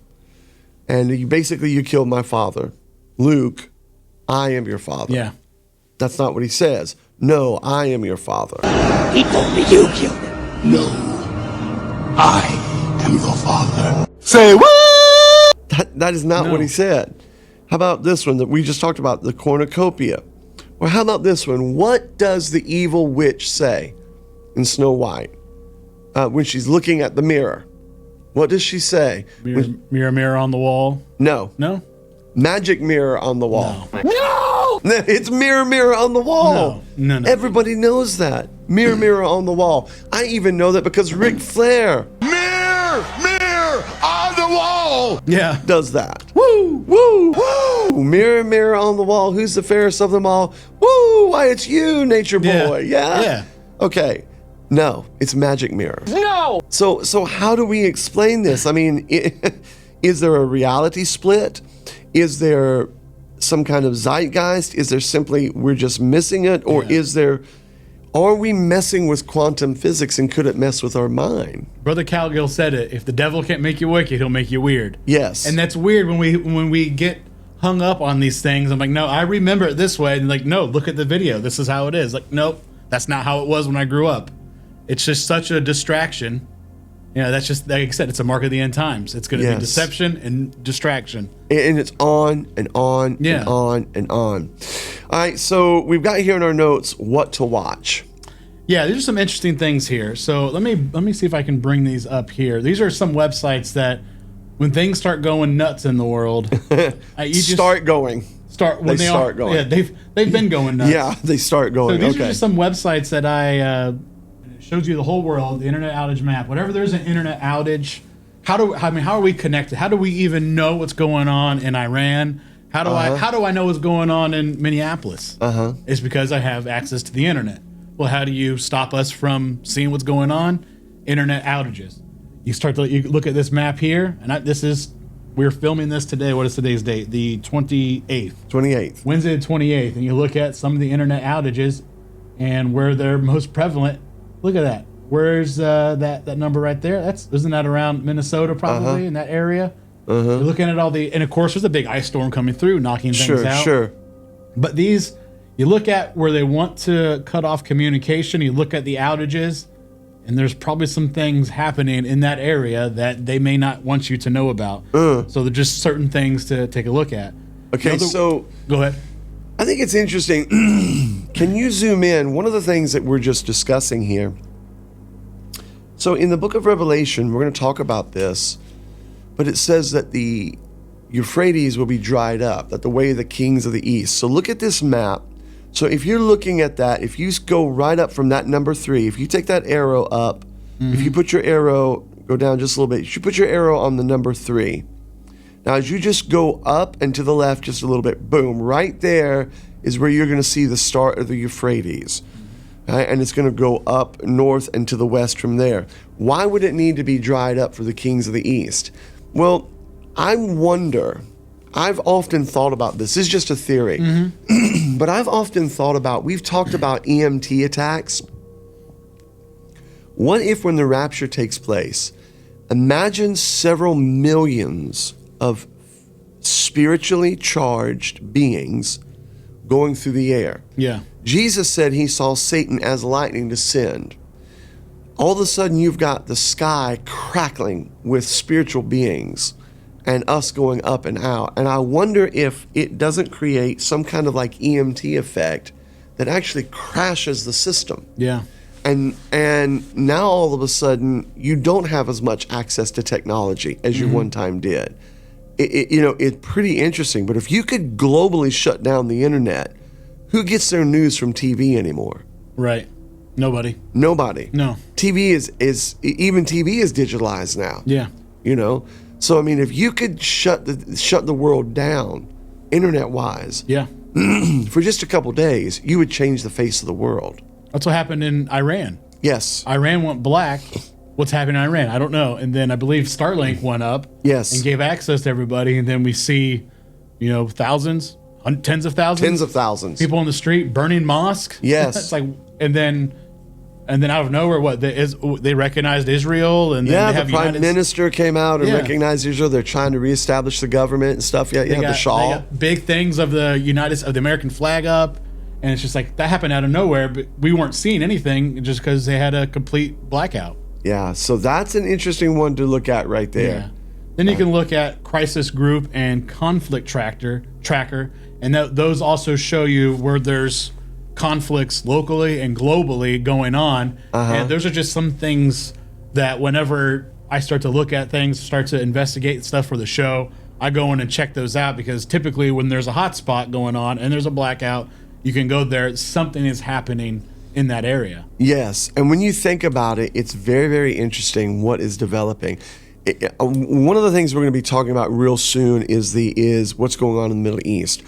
And you killed my father. Luke, I am your father. Yeah. That's not what he says. No, I am your father. He told me you killed him. No, I am your father. Say what? That is not what he said. How about this one that we just talked about, the cornucopia? Or how about this one? What does the evil witch say in Snow White when she's looking at the mirror? What does she say? Mirror, mirror on the wall. No. No? Magic mirror on the wall. No! It's mirror, mirror on the wall. No. Everybody knows that. Mirror, mirror on the wall. I even know that because Ric Flair Mirror on the wall. does that. Woo, woo, woo. Mirror, mirror on the wall. Who's the fairest of them all? Woo, why it's you, nature boy. Yeah. Okay. No, it's magic mirror. No! So how do we explain this? I mean, is there a reality split? Is there some kind of zeitgeist? Is there simply we're just missing it? Or are we messing with quantum physics and could it mess with our mind? Brother Calgill said it. If the devil can't make you wicked, he'll make you weird. Yes. And that's weird when we get hung up on these things. I'm like, no, I remember it this way. And like, no, look at the video. This is how it is. Like, nope, that's not how it was when I grew up. It's just such a distraction. You know, that's just, like I said, it's a mark of the end times. It's going to be deception and distraction. And it's on and on and on and on. All right, so we've got here in our notes what to watch. Yeah, these are some interesting things here. So let me see if I can bring these up here. These are some websites that when things start going nuts in the world, start going. Yeah, they've been going nuts. Yeah, they start going. So these are just some websites that I shows you the whole world, the internet outage map. Whenever there's an internet outage, how are we connected? How do we even know what's going on in Iran? How do I know what's going on in Minneapolis? It's because I have access to the internet. Well, how do you stop us from seeing what's going on? Internet outages. You look at this map here, and we're filming this today. What is today's date? The 28th. 28th. Wednesday the 28th. And you look at some of the internet outages and where they're most prevalent. Look at that. Where's that number right there? Isn't that around Minnesota probably in that area? You're looking at and of course there's a big ice storm coming through, knocking things out. Sure. But you look at where they want to cut off communication, you look at the outages, and there's probably some things happening in that area that they may not want you to know about. So they're just certain things to take a look at. Okay, so go ahead. I think it's interesting. Can you zoom in? One of the things that we're just discussing here. So in the book of Revelation, we're going to talk about this, but it says that the Euphrates will be dried up, that the way of the kings of the east. So look at this map. So if you're looking at that, if you go right up from that number 3, if you take that arrow up, if you put your arrow, go down just a little bit, you should put your arrow on the number 3. Now, as you just go up and to the left just a little bit, boom, right there is where you're going to see the start of the Euphrates. Right? And it's going to go up north and to the west from there. Why would it need to be dried up for the kings of the east? Well, I wonder, I've often thought about this. This is just a theory. But I've often thought about, we've talked about EMT attacks. What if when the rapture takes place, imagine several millions of spiritually charged beings going through the air. Yeah. Jesus said he saw Satan as lightning descend. All of a sudden you've got the sky crackling with spiritual beings and us going up and out. And I wonder if it doesn't create some kind of like EMT effect that actually crashes the system. Yeah. And now all of a sudden you don't have as much access to technology as you one time did. It's pretty interesting. But if you could globally shut down the internet, who gets their news from TV anymore? Right. Nobody. No. TV is even TV is digitalized now. Yeah. So I mean, if you could shut the world down, internet-wise, for just a couple days, you would change the face of the world. That's what happened in Iran. Yes. Iran went black. What's happening in Iran? I don't know. And then I believe Starlink went up. Yes. And gave access to everybody. And then we see, thousands, tens of thousands. People on the street burning mosques. Yes. It's like, and then out of nowhere, they recognized Israel, and then the prime minister came out and recognized Israel. They're trying to reestablish the government and stuff. Yeah, the Shah. They got big things of the American flag up, And it's just like that happened out of nowhere, but we weren't seeing anything just because they had a complete blackout. Yeah, so that's an interesting one to look at right there. Yeah. Then you can look at crisis group and conflict tracker, and those also show you where there's conflicts locally and globally going on. And those are just some things that whenever I start to look at things, start to investigate stuff for the show, I go in and check those out, because typically when there's a hot spot going on and there's a blackout, you can go there. Something is happening in that area. Yes, and when you think about it, it's very, very interesting what is developing. One of the things we're going to be talking about real soon is what's going on in the Middle East.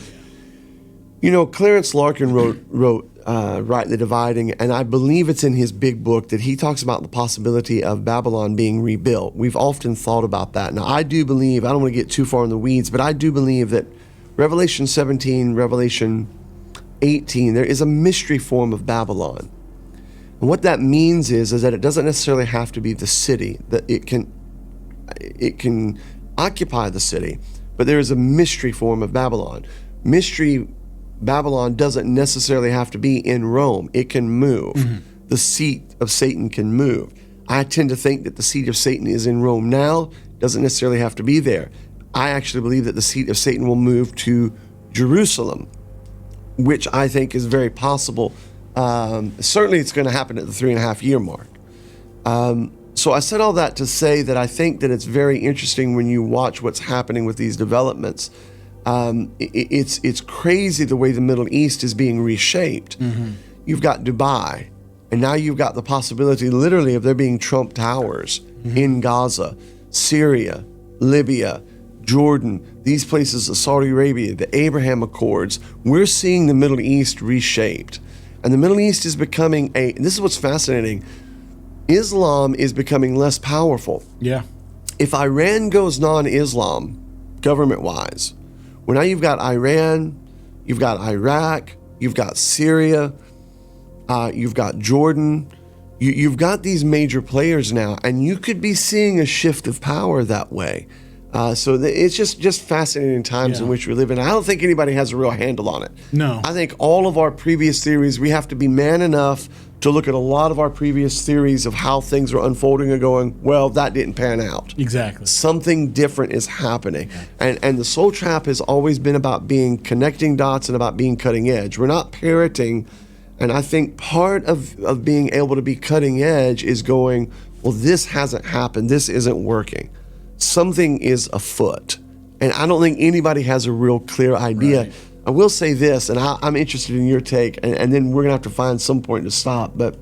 You know, Clarence Larkin wrote Rightly Dividing, and I believe it's in his big book that he talks about the possibility of Babylon being rebuilt. We've often thought about that. Now, I do believe, I don't want to get too far in the weeds, but I do believe that Revelation 17, Revelation 18, there is a mystery form of Babylon. And what that means is that it doesn't necessarily have to be the city, that it can occupy the city, but there is a mystery form of Babylon. Mystery Babylon doesn't necessarily have to be in Rome. It can move. The seat of Satan can move. I tend to think that the seat of Satan is in Rome now, doesn't necessarily have to be there. I actually believe that the seat of Satan will move to Jerusalem, which I think is very possible. Certainly it's going to happen at the 3.5 year mark. So I said all that to say that I think that it's very interesting when you watch what's happening with these developments. It's crazy the way the Middle East is being reshaped. You've got Dubai, and now you've got the possibility literally of there being Trump towers in Gaza, Syria, Libya, Jordan, these places, Saudi Arabia, the Abraham Accords. We're seeing the Middle East reshaped. And the Middle East is becoming this is what's fascinating, Islam is becoming less powerful. Yeah. If Iran goes non-Islam, government-wise, well, now you've got Iran, you've got Iraq, you've got Syria, you've got Jordan, you've got these major players now, and you could be seeing a shift of power that way. So it's just fascinating times in which we live in. I don't think anybody has a real handle on it. No. I think all of our previous theories, we have to be man enough to look at a lot of our previous theories of how things are unfolding and going, well, that didn't pan out. Exactly. Something different is happening. And the Soul Trap has always been about being connecting dots and about being cutting edge. We're not parroting. And I think part of being able to be cutting edge is going, well, this hasn't happened. This isn't working. Something is afoot. And I don't think anybody has a real clear idea. Right. I will say this, and I'm interested in your take, and then we're going to have to find some point to stop, but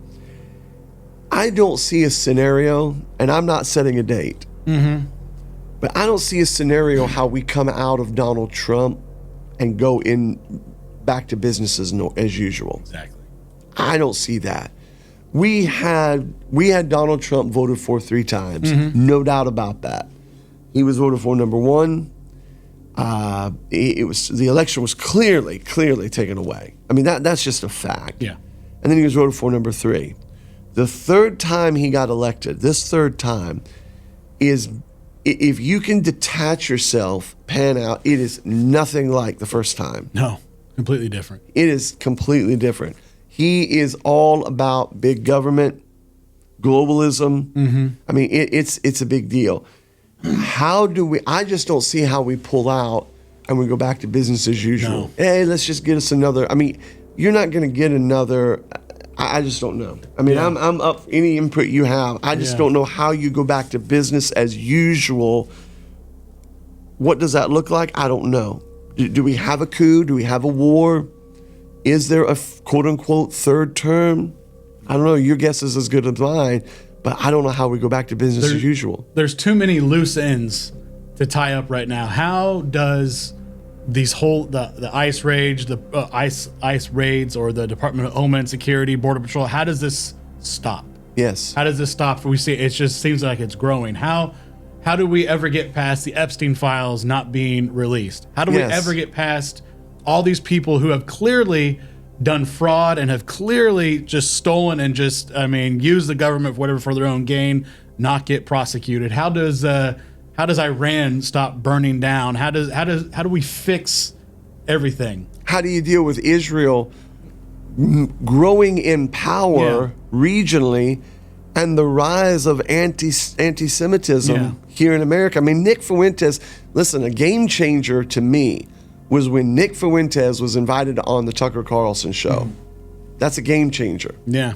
I don't see a scenario, and I'm not setting a date, but I don't see a scenario how we come out of Donald Trump and go in back to business as usual. Exactly. I don't see that. We had Donald Trump voted for 3 times, no doubt about that. He was voted for number 1. The election was clearly taken away. I mean, that's just a fact. Yeah. And then he was voted for number 3. The third time he got elected, this third time, is, if you can detach yourself, pan out, it is nothing like the first time. No, completely different. It is completely different. He is all about big government, globalism. I mean, it's a big deal. How do we, I just don't see how we pull out and we go back to business as usual. No. Hey, let's just get us another. I mean, you're not going to get another. I just don't know. I mean, I'm up for any input you have. I just don't know how you go back to business as usual. What does that look like? I don't know. Do we have a coup? Do we have a war? Is there a quote unquote third term? I don't know. Your guess is as good as mine. But I don't know how we go back to business as usual. There's too many loose ends to tie up right now. How does these the ICE raids, ICE raids, or the Department of Homeland Security, Border Patrol, how does this stop? Yes. How does this stop? We see it just seems like it's growing. How do we ever get past the Epstein files not being released? How do we ever get past all these people who have clearly done fraud and have clearly just stolen and just, use the government for whatever for their own gain, not get prosecuted? How does Iran stop burning down? How do we fix everything? How do you deal with Israel growing in power regionally, and the rise of anti-Semitism here in America. I mean, Nick Fuentes, listen, a game changer to me was when Nick Fuentes was invited on the Tucker Carlson show. That's a game changer. Yeah.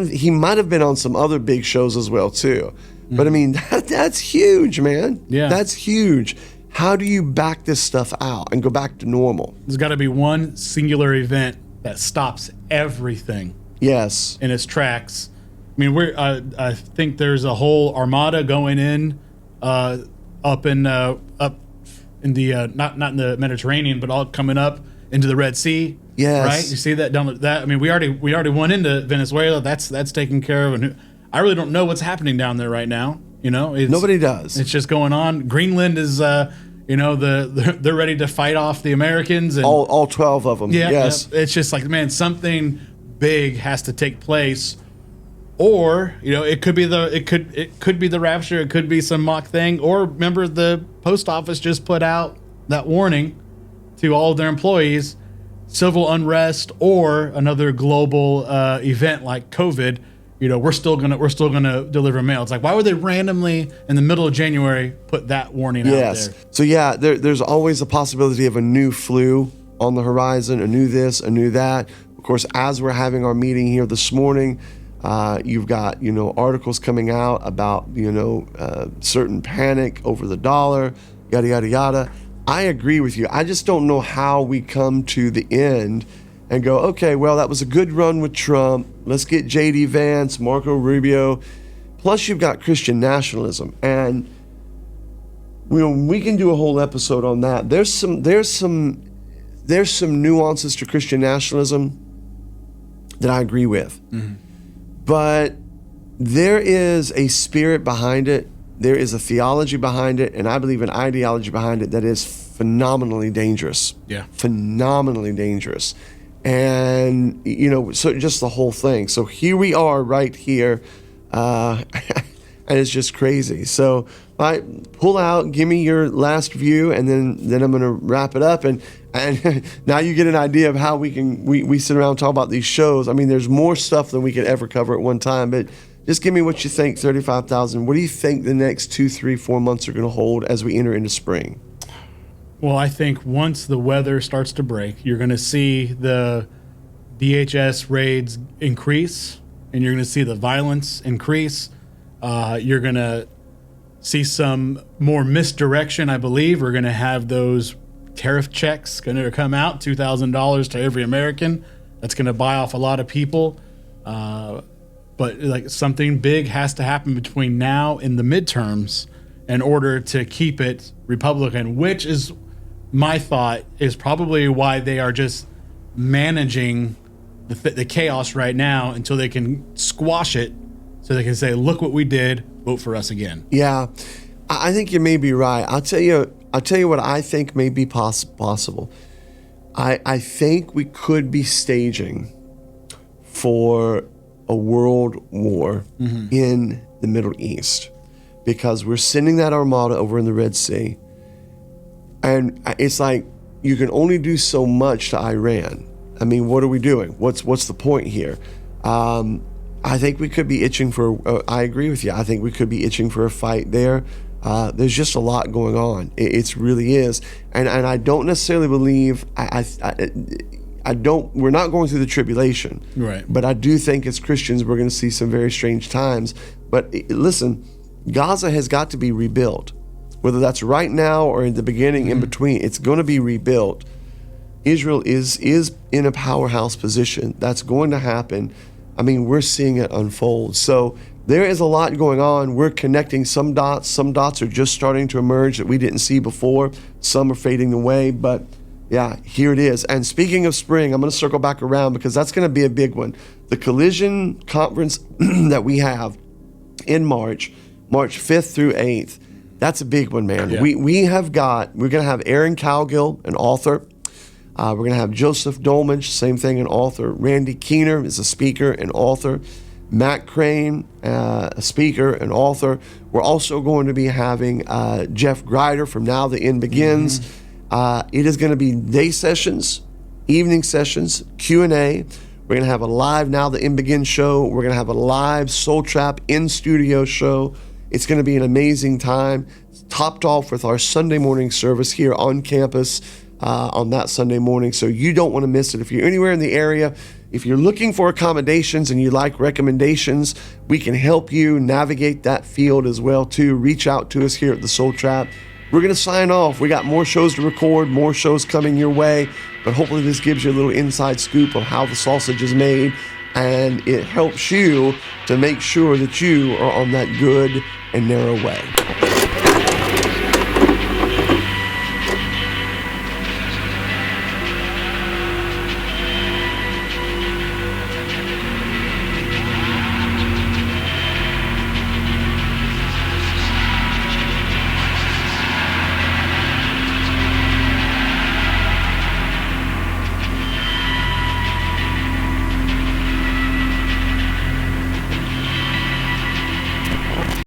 He might have been on some other big shows as well, too. But I mean, that's huge, man. Yeah. That's huge. How do you back this stuff out and go back to normal? There's got to be one singular event that stops everything. Yes. In its tracks. I mean, I think there's a whole armada going in, up in the not in the Mediterranean, but all coming up into the Red Sea. Yes. Right. You see that down that. I mean, we already went into Venezuela. That's taken care of, and I really don't know what's happening down there right now. You know, nobody does. It's just going on. Greenland is, they're ready to fight off the Americans, and all 12 of them. Yeah. Yes. It's just like, man, something big has to take place. Or, it could be the rapture, it could be some mock thing. Or remember, the post office just put out that warning to all of their employees: civil unrest or another global event like COVID. We're still gonna deliver mail. It's like, why would they randomly in the middle of January put that warning out there? So yeah, there's always a possibility of a new flu on the horizon, a new this, a new that. Of course, as we're having our meeting here this morning, you've got, articles coming out about, certain panic over the dollar, yada, yada, yada. I agree with you. I just don't know how we come to the end and go, okay, well, that was a good run with Trump. Let's get J.D. Vance, Marco Rubio. Plus, you've got Christian nationalism. And, we can do a whole episode on that. There's some nuances to Christian nationalism that I agree with. Mm-hmm. But there is a spirit behind it. There is a theology behind it, and I believe an ideology behind it that is phenomenally dangerous. Yeah. Phenomenally dangerous. And, so just the whole thing. So here we are right here, and it's just crazy. So I pull out, give me your last view, and then I'm going to wrap it up. And now you get an idea of how we sit around and talk about these shows. I mean, there's more stuff than we could ever cover at one time, but just give me what you think, 35,000. What do you think the next 2, 3, 4 months are going to hold as we enter into spring? Well, I think once the weather starts to break, you're going to see the DHS raids increase, and you're going to see the violence increase. You're going to see some more misdirection, I believe. We're going to have those tariff checks going to come out, $2,000 to every American. That's going to buy off a lot of people. But like, something big has to happen between now and the midterms in order to keep it Republican, which is, my thought, is probably why they are just managing the chaos right now until they can squash it, so they can say, look what we did, vote for us again. Yeah, I think you may be right. I'll tell you what I think may be possible. I think we could be staging for a world war in the Middle East, because we're sending that armada over in the Red Sea. And it's like, you can only do so much to Iran. I mean, what are we doing? What's the point here? I think we could be itching for, I agree with you. I think we could be itching for a fight there. There's just a lot going on. It really is. And I don't necessarily believe, we're not going through the tribulation. Right. But I do think as Christians, we're going to see some very strange times. But listen, Gaza has got to be rebuilt. Whether that's right now or in the beginning, in between, it's going to be rebuilt. Israel is in a powerhouse position. That's going to happen. I mean, we're seeing it unfold. So there is a lot going on. We're connecting some dots. Some dots are just starting to emerge that we didn't see before. Some are fading away, but yeah, here it is. And speaking of spring, I'm going to circle back around, because that's going to be a big one. The Collision Conference that we have in March 5th through 8th, that's a big one, man. Yeah. We're going to have Aaron Cowgill, an author. We're going to have Joseph Dolmage, same thing, an author. Randy Keener is a speaker and author. Matt Crane, a speaker and author. We're also going to be having Jeff Grider from Now the End Begins. It is going to be day sessions, evening sessions, Q&A. We're going to have a live Now the End Begins show. We're going to have a live Soul Trap in studio show. It's going to be an amazing time. It's topped off with our Sunday morning service here on campus on that Sunday morning. So you don't want to miss it. If you're anywhere in the area, if you're looking for accommodations and you like recommendations, we can help you navigate that field as well too. Reach out to us here at the Soul Trap. We're going to sign off. We got more shows to record, more shows coming your way, but hopefully this gives you a little inside scoop of how the sausage is made, and it helps you to make sure that you are on that good and narrow way.